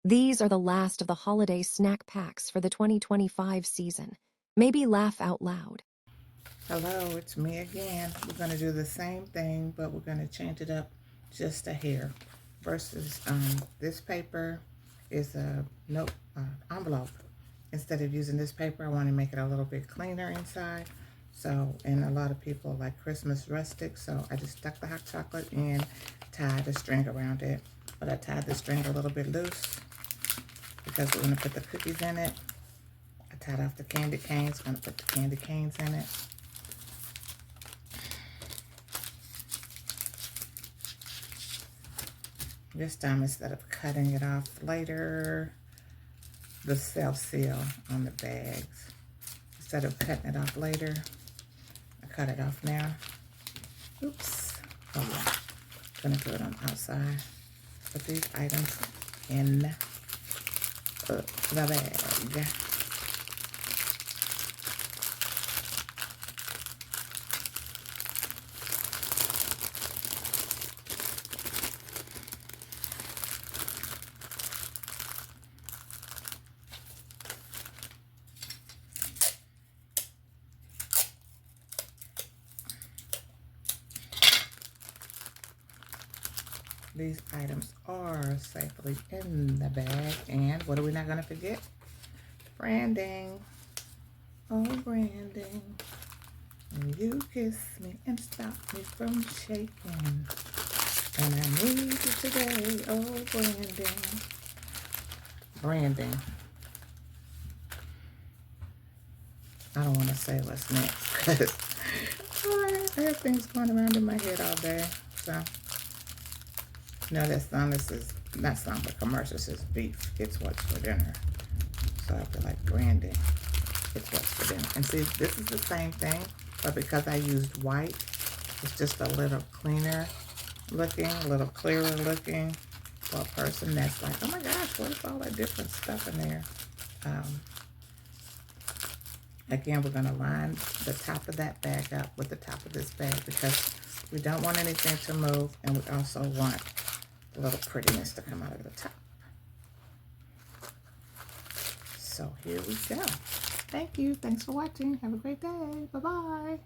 These are the last of the holiday snack packs for the 2025 season. Maybe laugh out loud. Hello, it's me again. We're going to do the same thing, but we're going to change it up just a hair. Versus this paper is a note envelope. Instead of using this paper, I want to make it a little bit cleaner inside. So, and a lot of people like Christmas rustic, so I just stuck the hot chocolate and tied the string around it. But I tied the string a little bit loose because we're going to put the cookies in it. I tied off the candy canes, going to put the candy canes in it. This time, instead of cutting it off later, the self-seal on the bags. Instead of cutting it off later, I cut it off now. Oops. Oh yeah. Gonna do it on the outside. Put these items in the bag. These items are safely in the bag. And what are we not going to forget? Branding. Oh, branding. When you kiss me and stop me from shaking. And I need you today. Oh, branding. Branding. I don't want to say what's next because I have things going around in my head all day. So. No, that song, this is not song, but commercial says beef. It's what's for dinner. So I feel like branding. It's what's for dinner. And see, this is the same thing, but because I used white, it's just a little cleaner looking, a little clearer looking for a person that's like, oh my gosh, what is all that different stuff in there? Again, we're going to line the top of that bag up with the top of this bag because we don't want anything to move, and we also want a little prettiness to come out of the top. So here we go. Thank you. Thanks for watching. Have a great day. Bye-bye.